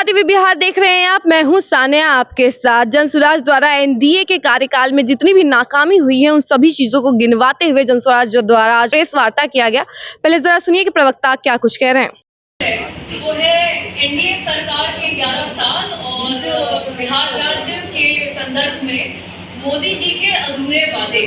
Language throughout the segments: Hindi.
टीवी बिहार देख रहे हैं आप। मैं हूं सानिया आपके साथ। जनसुराज द्वारा एनडीए के कार्यकाल में जितनी भी नाकामी हुई है उन सभी चीजों को गिनवाते हुए जनसुराज द्वारा आज प्रेस वार्ता किया गया। पहले जरा सुनिए कि प्रवक्ता क्या कुछ कह रहे हैं। वो है एनडीए सरकार के 11 साल और बिहार राज्य के संदर्भ में मोदी जी के अधूरे वादे।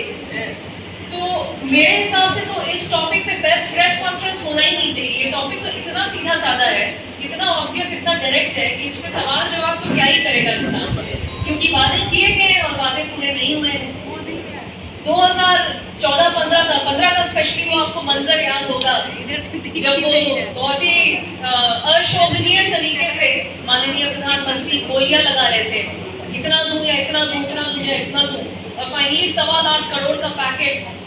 तो मेरे हिसाब से तो इस टॉपिक पे बेस्ट प्रेस कॉन्फ्रेंस होना ही नहीं चाहिए। ये टॉपिक तो इतना सीधा साधा है, इतना ऑब्वियस, इतना डायरेक्ट है कि इस पे सवाल जवाब तो क्या ही करेगा इंसान, क्योंकि वादे किए गए और वादे पूरे नहीं हुए हैं। 2014-15 का स्पेशली वो आपको मंजर याद होगा जब वो बहुत ही अशोभनीय तरीके से माननीय प्रधानमंत्री गोलियां लगा रहे थे, इतना दूं या इतना दूं, इतना दूं या इतना दूं, और फाइनली 1.25 लाख करोड़ का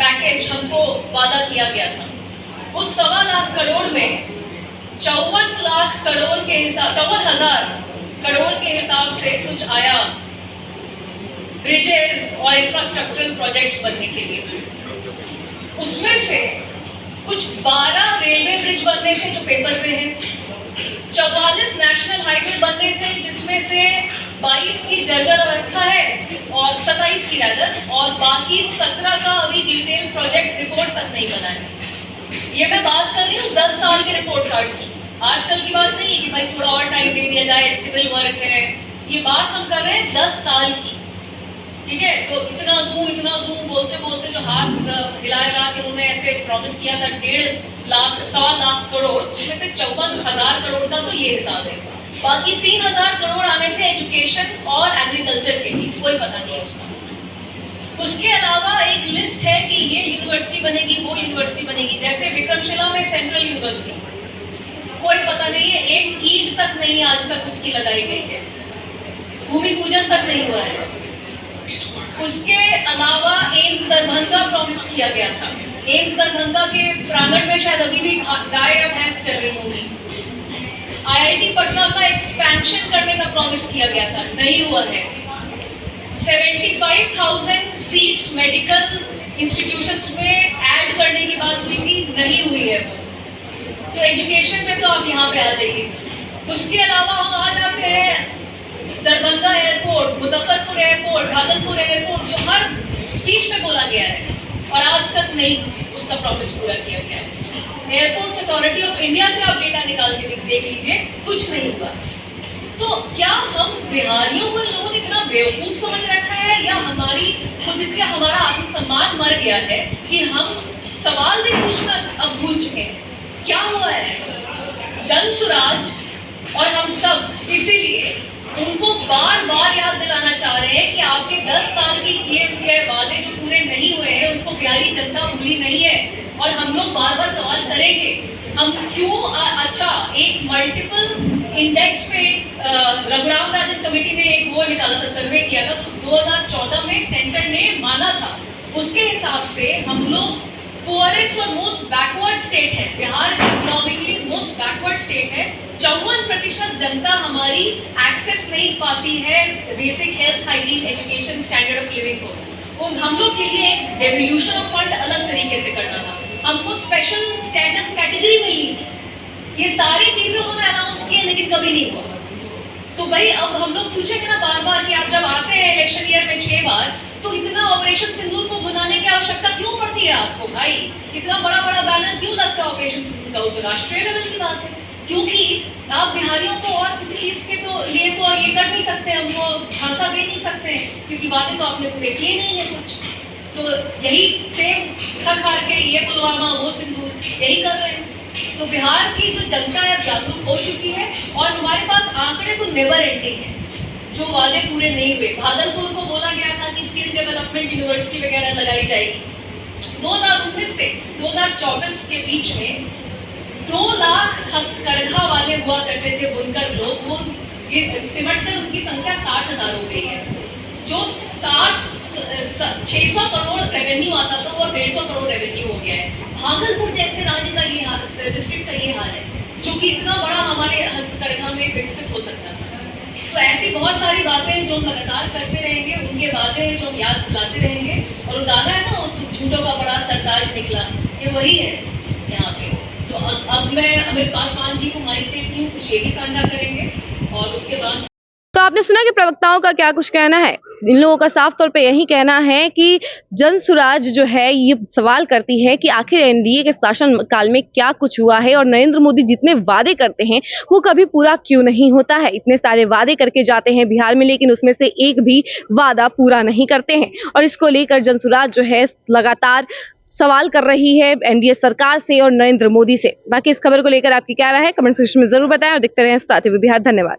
पैकेज हमको वादा किया गया था। उस 1.25 लाख करोड़ में 54 लाख करोड़ के हिसाब 54,000 करोड़ के हिसाब से कुछ आया ब्रिजेस और इंफ्रास्ट्रक्चरल प्रोजेक्ट्स बनने के लिए। उसमें से कुछ 12 रेलवे ब्रिज बनने थे जो पेपर पे हैं, 44 नेशनल हाईवे बनने थे जिसमें से 22 की जर्जर अवस्था है और 27 की रादर, और बाकी 17 का अभी डिटेल प्रोजेक्ट रिपोर्ट तक नहीं बना है। ये मैं बात कर रही हूँ 10 साल के रिपोर्ट कार्ड की। आजकल की बात नहीं है कि भाई थोड़ा और टाइम दे दिया जाए, सिविल वर्क है। ये बात हम कर रहे हैं 10 साल की, ठीक है। तो इतना दूं बोलते बोलते जो हाथ हिला के उन्होंने ऐसे प्रॉमिस किया था 1.5 लाख 1.25 लाख करोड़, उसमें से 54,000 करोड़ का तो ये हिसाब है। बाकी 3,000 करोड़ आने थे एजुकेशन और एग्रीकल्चर के लिए, कोई पता नहीं है उसका। उसके अलावा एक लिस्ट है कि ये यूनिवर्सिटी बनेगी, वो यूनिवर्सिटी बनेगी। जैसे विक्रमशिला में सेंट्रल यूनिवर्सिटी, कोई पता नहीं है, एक ईंट तक नहीं आज तक उसकी लगाई गई है, भूमि पूजन तक नहीं हुआ है। उसके अलावा एम्स दरभंगा प्रॉमिस किया गया था। एम्स दरभंगा के प्रांगण में शायद अभी भी गाय या भैंस चल रही होंगी। आईआईटी पटना का एक्सपेंशन करने का प्रॉमिस किया गया था, नहीं हुआ है। 75,000 सीट्स मेडिकल इंस्टीट्यूशंस में ऐड करने की बात हुई थी, नहीं हुई है। तो एजुकेशन में तो आप यहाँ पे आ जाइए। उसके अलावा हम आ जाते हैं Darbhanga airport, Muzaffarpur airport, Bhagalpur airport, जो हर स्पीच में बोला गया है और आज तक नहीं उसका प्रॉमिस पूरा किया गया है। एयरपोर्ट्स अथॉरिटी ऑफ इंडिया से आप डेटा निकाल के देख लीजिए, कुछ नहीं हुआ। तो क्या हम बिहारियों को इन लोगों ने इतना बेवकूफ समझ रखा है, या हमारी खुद का हमारा आत्मसम्मान मर गया है कि हम सवाल भी पूछना अब भूल चुके हैं? क्या हुआ है? जनसुराज और हम सब इसीलिए उनको बार बार याद दिलाना चाह रहे हैं कि आपके 10 साल की किए हुए वादे जो पूरे नहीं हुए हैं उनको बिहारी जनता भूली नहीं है, और हम लोग बार बार सवाल करेंगे हम क्यों। अच्छा, एक मल्टीपल इंडेक्स पे रघुराम राजन कमेटी ने एक वो निकाला था, सर्वे किया था, तो 2014 में सेंटर ने माना था, उसके हिसाब से हम लोग पुअरेस्ट और मोस्ट बैकवर्ड स्टेट है। Bihar economically most backward state है। 54% जनता हमारी एक्सेस नहीं पाती है basic health, hygiene, education, standard of living को। और हम लोग के लिए एक डेवल्यूशन ऑफ फंड अलग तरीके से करना था, हमको स्पेशल स्टेटस कैटेगरी मिली थी। ये सारी चीजें उन्होंने अनाउंस की, लेकिन कभी नहीं हुआ। तो भाई अब हम लोग पूछेंगे ना बार बार कि आप जब आते हैं इलेक्शन ईयर में 6 बार, तो इतना ऑपरेशन सिंदूर को बनाने की आवश्यकता क्यों पड़ती है आपको? भाई इतना बड़ा बड़ा बैनर क्यों लगता है ऑपरेशन सिंदूर का? वो तो राष्ट्रीय लेवल की बात है, क्योंकि आप बिहारियों को और किसी चीज के तो लिए तो ये कर नहीं सकते, हमको झांसा दे नहीं सकते, क्योंकि वादे तो आपने पूरे किए नहीं है कुछ। तो यही सेम खा के ये पुलवामा वो सिंदूर यही कर रहे हैं। तो बिहार की जो जनता है जागरूक हो चुकी है, और हमारे पास आंकड़े तो नेवर एंडिंग है जो वादे पूरे नहीं हुए। भागलपुर को बोला गया था कि स्किल डेवलपमेंट यूनिवर्सिटी वगैरह लगाई जाएगी। 2019 से 2024 के बीच में 2 लाख हस्तकरघा वाले हुआ करते थे बुनकर लोग, वो सिमट कर उनकी संख्या 60,000 हो गई है। जो 600 करोड़ रेवेन्यू आता था वो 150 करोड़ रेवेन्यू हो गया है। भागलपुर जैसे राज्य का ये हाल, डिस्ट्रिक्ट का ये हाल है, जो कि इतना बड़ा हमारे हस्तकरघा में विकसित हो सकता था। तो ऐसी बहुत सारी बातें जो हम लगातार करते रहेंगे, उनके बातें हैं जो हम याद दिलाते रहेंगे। और गाना है ना, तो झूठों का बड़ा सरताज निकला, ये वही है यहाँ पे। तो अब मैं अमित पासवान जी को माइक देती हूँ, कुछ ये भी साझा करेंगे। और उसके बाद तो आपने सुना कि प्रवक्ताओं का क्या कुछ कहना है। इन लोगों का साफ तौर पे यही कहना है कि जनसुराज जो है ये सवाल करती है कि आखिर एनडीए के शासन काल में क्या कुछ हुआ है और नरेंद्र मोदी जितने वादे करते हैं वो कभी पूरा क्यों नहीं होता है। इतने सारे वादे करके जाते हैं बिहार में, लेकिन उसमें से एक भी वादा पूरा नहीं करते हैं और इसको लेकर जनसुराज जो है लगातार सवाल कर रही है एनडीए सरकार से और नरेंद्र मोदी से। बाकी इस खबर को लेकर आपकी क्या राय है, कमेंट सेक्शन में जरूर बताएं और देखते रहें स्टार टीवी बिहार। धन्यवाद।